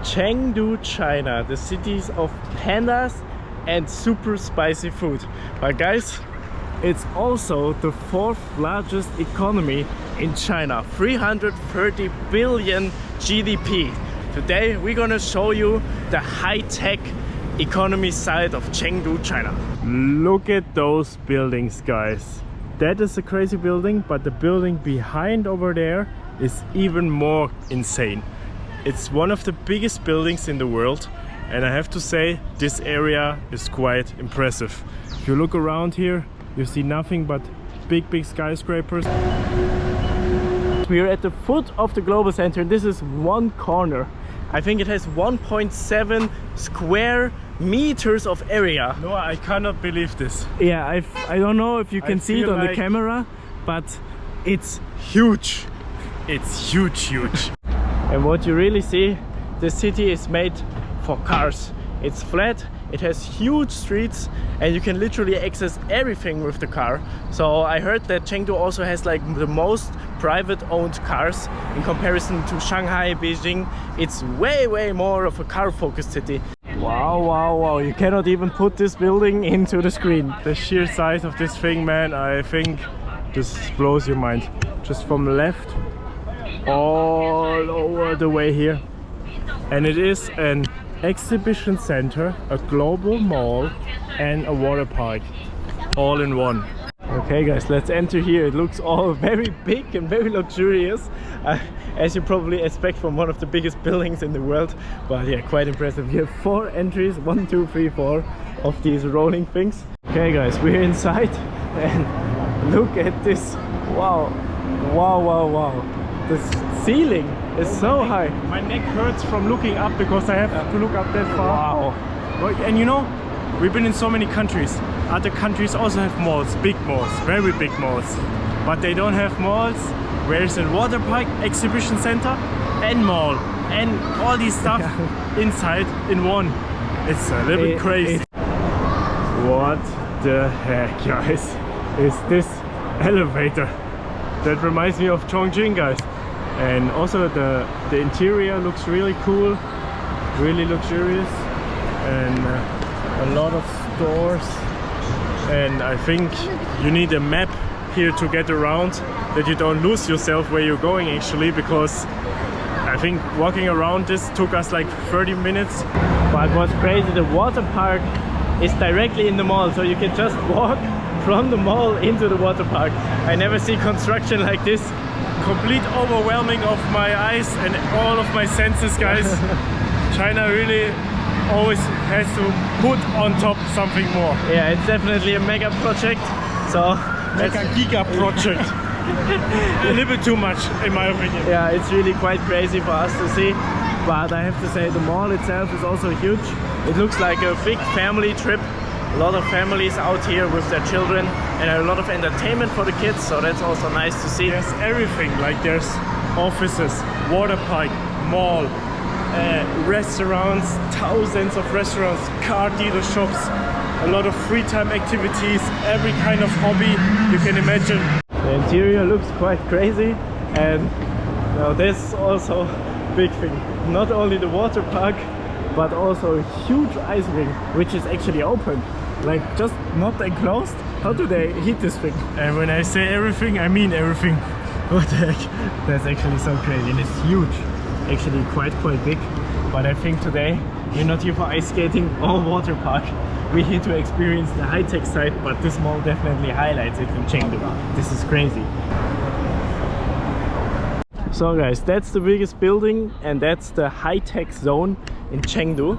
Chengdu, China, the cities of pandas and super spicy food. But guys, it's also the fourth largest economy in China, 330 billion GDP. Today we're gonna show you the high-tech economy side of Chengdu, China. Look at those buildings, guys. That is a crazy building, but the building behind over there is even more insane. It's one of the biggest buildings in the world, and I have to say this area is quite impressive. If you look around here, you see nothing but big skyscrapers. We're at the foot of the global center, and this is one corner. I think it has 1.7 square meters of area. No, I cannot believe this. Yeah, I don't know if you can see it on the camera, but it's huge. It's huge. And what you really see, the city is made for cars. It's flat, it has huge streets, and you can literally access everything with the car. So I heard that Chengdu also has like the most private owned cars in comparison to Shanghai, Beijing. It's way more of a car focused city. Wow, you cannot even put this building into the screen. The sheer size of this thing, man, I think just blows your mind. Just from left all over the way here. And it is an exhibition center, a global mall and a water park all in one. Okay guys, let's enter here. It looks all very big and very luxurious, as you probably expect from one of the biggest buildings in the world. But yeah, quite impressive. We have 4 entries, 1, 2, 3, 4 of these rolling things. Okay guys, we're inside and look at this. Wow. The ceiling is so high. My neck hurts from looking up because I have to look up that far. Wow. And you know, we've been in so many countries. Other countries also have malls, big malls, very big malls. But they don't have malls where it's a water park, exhibition center and mall. And all these stuff inside in one. It's a little bit crazy. What the heck, guys, is this elevator? That reminds me of Chongqing, guys. And also the interior looks really cool, really luxurious, and a lot of stores. And I think you need a map here to get around, that you don't lose yourself where you're going actually, because I think walking around this took us like 30 minutes. But what's crazy, the water park is directly in the mall, so you can just walk from the mall into the water park. I never see construction like this. Complete overwhelming of my eyes and all of my senses, guys. China really always has to put on top something more. Yeah, it's definitely a mega project. So mega giga project. A little bit too much in my opinion. Yeah, it's really quite crazy for us to see. But I have to say the mall itself is also huge. It looks like a big family trip. A lot of families out here with their children, and a lot of entertainment for the kids, so that's also nice to see. There's everything, like there's offices, water park, mall, restaurants, thousands of restaurants, car dealer shops, a lot of free time activities, every kind of hobby you can imagine. The interior looks quite crazy, and now there's also big thing. Not only the water park, but also a huge ice rink, which is actually open. Like, just not enclosed. How do they heat this thing? And when I say everything, I mean everything. What the heck? That's actually so crazy, and it's huge. Actually quite big. But I think today we're not here for ice skating or water park. We're here to experience the high-tech side, but this mall definitely highlights it in Chengdu. This is crazy. So guys, that's the biggest building, and that's the high-tech zone in Chengdu.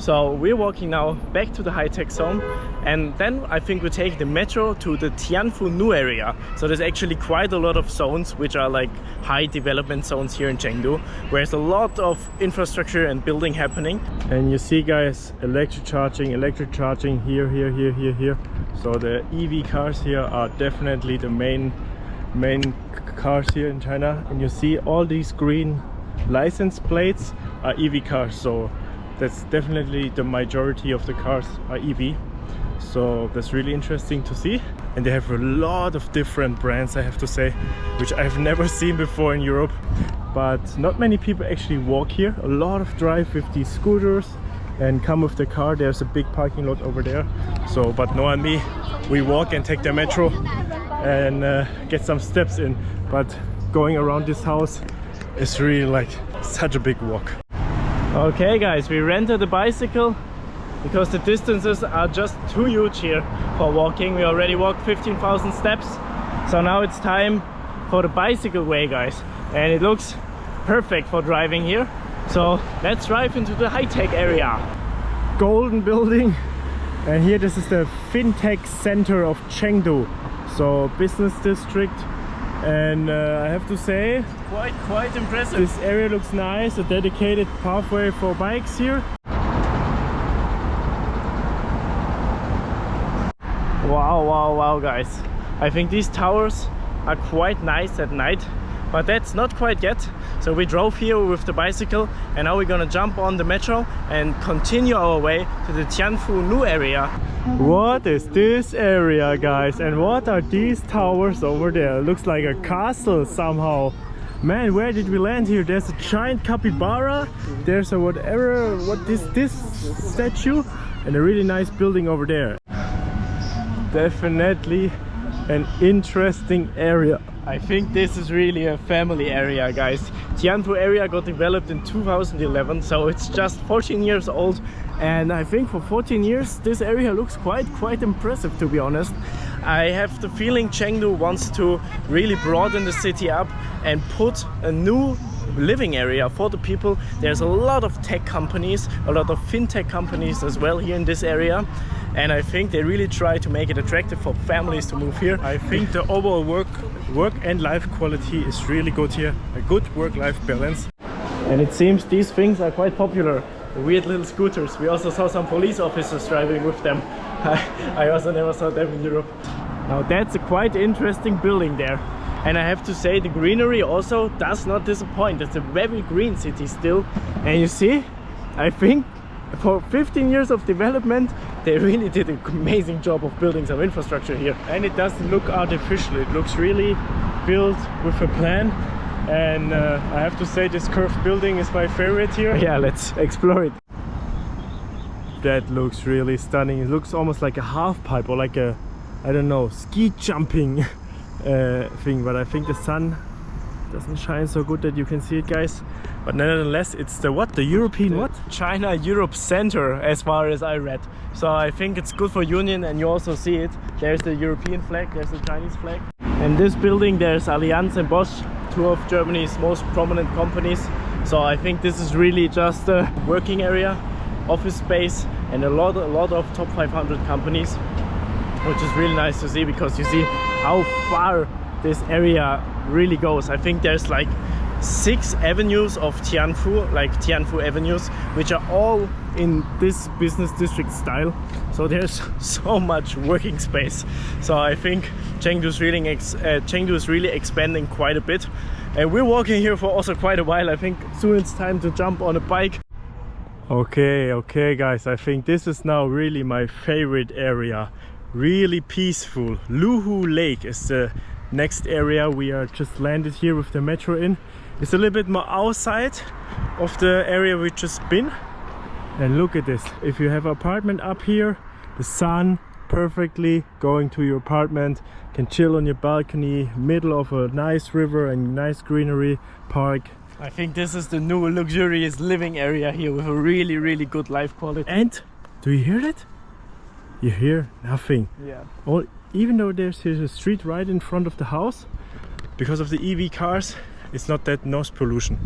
So we're walking now back to the high-tech zone, and then I think we take the metro to the Tianfu New Area. So there's actually quite a lot of zones which are like high development zones here in Chengdu, where there's a lot of infrastructure and building happening. And you see, guys, electric charging here. So the EV cars here are definitely the main cars here in China. And you see all these green license plates are EV cars, so that's definitely the majority of the cars are EV. So that's really interesting to see. And they have a lot of different brands, I have to say, which I've never seen before in Europe. but not many people actually walk here. A lot of drive with these scooters and come with the car. There's a big parking lot over there. So, but Noah and me, we walk and take the metro and get some steps in. But going around this house is really like such a big walk. Okay guys, we rented a bicycle because the distances are just too huge here for walking. We already walked 15,000 steps. So now it's time for the bicycle way, guys. And it looks perfect for driving here. So let's drive into the high-tech area. Golden building. And here this is the FinTech center of Chengdu. So business district. And I have to say, quite impressive. This area looks nice. A dedicated pathway for bikes here. Wow guys. I think these towers are quite nice at night, but that's not quite yet. So we drove here with the bicycle and now we're gonna jump on the metro and continue our way to the Tianfu New Area. What is this area, guys? And what are these towers over there? Looks like a castle somehow. Man, where did we land here? There's a giant capybara. There's a whatever, what is this statue? And a really nice building over there. Definitely an interesting area. I think this is really a family area, guys. Tianfu area got developed in 2011, so it's just 14 years old. And I think for 14 years this area looks quite impressive, to be honest. I have the feeling Chengdu wants to really broaden the city up and put a new living area for the people. There's a lot of tech companies, a lot of fintech companies as well here in this area. And I think they really try to make it attractive for families to move here. I think the overall work and life quality is really good here. A good work-life balance. And it seems these things are quite popular. The weird little scooters. We also saw some police officers driving with them. I also never saw them in Europe. Now that's a quite interesting building there. And I have to say the greenery also does not disappoint. It's a very green city still. And you see, I think for 15 years of development, they really did an amazing job of building some infrastructure here. And it doesn't look artificial. It looks really built with a plan. And I have to say this curved building is my favorite here. Yeah, let's explore it. That looks really stunning. It looks almost like a half pipe or like a, I don't know, ski jumping thing. But I think the sun doesn't shine so good that you can see it, guys. But nevertheless, it's the what? The European what? China Europe Center, as far as I read. So I think it's good for union, and you also see it. There's the European flag, there's the Chinese flag. In this building there's Allianz and Bosch, two of Germany's most prominent companies. So I think this is really just a working area, office space, and a lot of top 500 companies, which is really nice to see, because you see how far this area really goes. I think there's like 6 avenues of Tianfu, like Tianfu avenues, which are all in this business district style. So there's so much working space. So I think Chengdu is really expanding quite a bit. And we're walking here for also quite a while. I think soon it's time to jump on a bike. Okay guys, I think this is now really my favorite area. Really peaceful. Luhu Lake is the next area. We are just landed here with the metro in. It's a little bit more outside of the area we've just been. And look at this. If you have an apartment up here, the sun perfectly going to your apartment, can chill on your balcony, middle of a nice river and nice greenery park. I think this is the new luxurious living area here with a really good life quality. And do you hear that? You hear nothing. Yeah. Even though there's a street right in front of the house, because of the EV cars, it's not that noise pollution.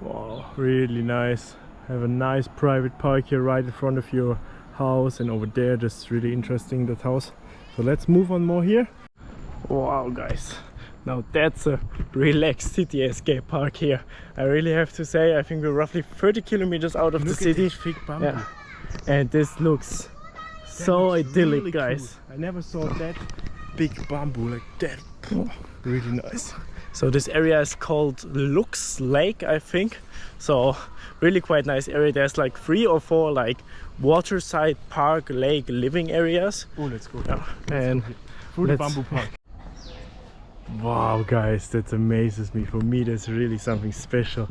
Wow, really nice. Have a nice private park here right in front of your house, and over there, just really interesting, that house. So let's move on more here. Wow guys, now that's a relaxed cityscape park here. I really have to say, I think we're roughly 30 kilometers out of the city. Look at this big bamboo. Yeah. And this looks so idyllic, really guys. Cool. I never saw that big bamboo like that. Oh, really nice. So this area is called Luxe Lake, I think. So really quite nice area. There's like 3 or 4 like waterside park, lake, living areas. Oh, let's go. Yeah. And for the bamboo park. Wow, guys, that amazes me. For me, that's really something special.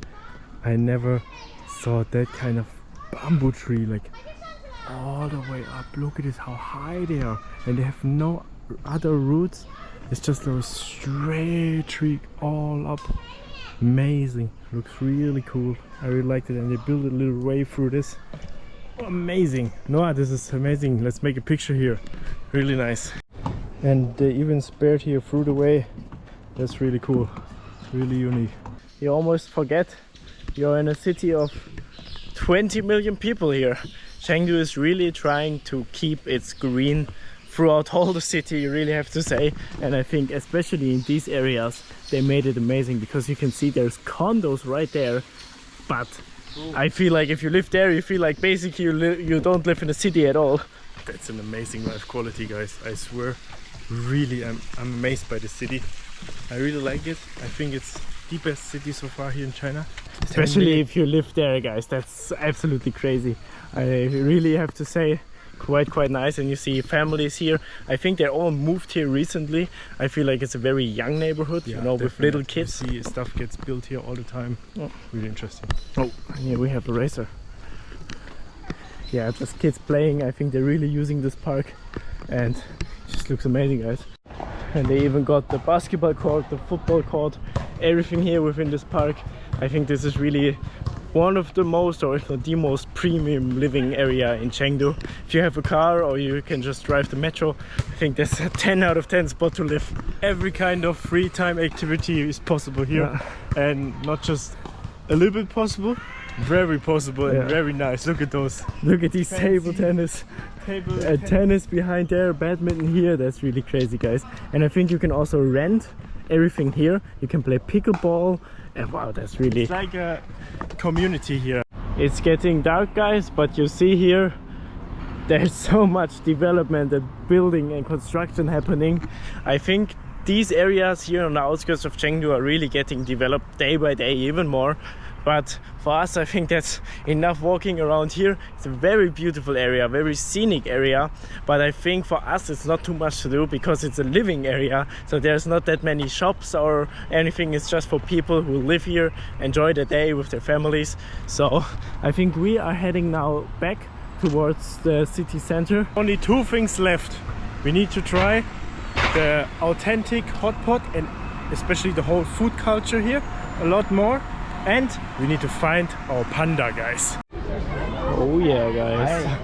I never saw that kind of bamboo tree, like all the way up. Look at this, how high they are, and they have no other roots. It's just a straight tree all up. Amazing, looks really cool. I really liked it, and they built a little way through this. Amazing. Noah, this is amazing. Let's make a picture here. Really nice. And they even spared here through the way. That's really cool. It's really unique. You almost forget you're in a city of 20 million people here. Chengdu is really trying to keep its green throughout all the city, you really have to say. And I think especially in these areas they made it amazing, because you can see there's condos right there, but I feel like if you live there, you feel like basically you don't live in a city at all. That's an amazing life quality, guys. I swear, really, I'm amazed by the city. I really like it. I think it's the best city so far here in China. Especially if you live there, guys. That's absolutely crazy. I really have to say, quite nice. And you see families here. I think they all moved here recently. I feel like it's a very young neighborhood, yeah, you know, with little kids. You see stuff gets built here all the time. Oh. Really interesting. Oh, here we have a racer. Yeah, just kids playing. I think they're really using this park, and it just looks amazing, guys. And they even got the basketball court, the football court, everything here within this park. I think this is really one of the most, or if not the most, premium living area in Chengdu. If you have a car or you can just drive the metro, I think that's a 10 out of 10 spot to live. Every kind of free time activity is possible here, yeah. And not just a little bit possible, very possible, yeah. And very nice. Look at those. Look at these table tennis. Tennis behind there, badminton here. That's really crazy, guys. And I think you can also rent everything here. You can play pickleball, and wow, that's really, it's like a community here. It's getting dark, guys, but you see here there's so much development and building and construction happening. I think these areas here on the outskirts of Chengdu are really getting developed day by day, even more. But for us, I think that's enough walking around here. It's a very beautiful area, very scenic area. But I think for us, it's not too much to do, because it's a living area. So there's not that many shops or anything. It's just for people who live here, enjoy the day with their families. So I think we are heading now back towards the city center. Only two things left. We need to try the authentic hot pot, and especially the whole food culture here a lot more. And we need to find our panda, guys. Oh yeah, guys.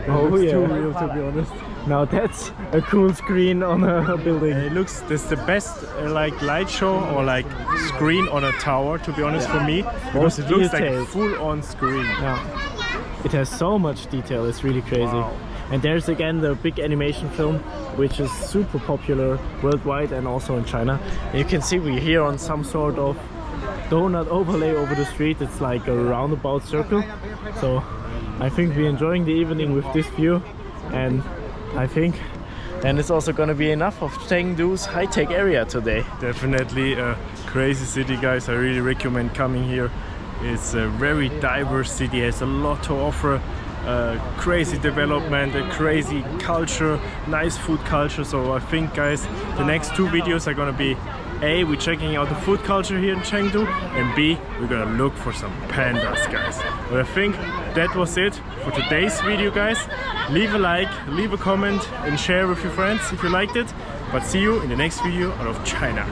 Oh yeah, too real, to be honest. Now that's a cool screen on a building. It looks, that's the best like light show or like screen on a tower, to be honest, yeah. For me, because it looks like a full-on screen. Yeah. It has so much detail, it's really crazy. Wow. And there's again the big animation film, which is super popular worldwide and also in China. And you can see we're here on some sort of donut overlay over the street. It's like a roundabout circle. So I think we're enjoying the evening with this view, and I think then it's also gonna be enough of Chengdu's high-tech area today. Definitely a crazy city, guys. I really recommend coming here. It's a very diverse city, has a lot to offer. Crazy development, a crazy culture, nice food culture. So I think, guys, the next two videos are gonna be A, we're checking out the food culture here in Chengdu, and B, we're gonna look for some pandas, guys. But I think that was it for today's video, guys. Leave a like, leave a comment, and share with your friends if you liked it. But see you in the next video out of China.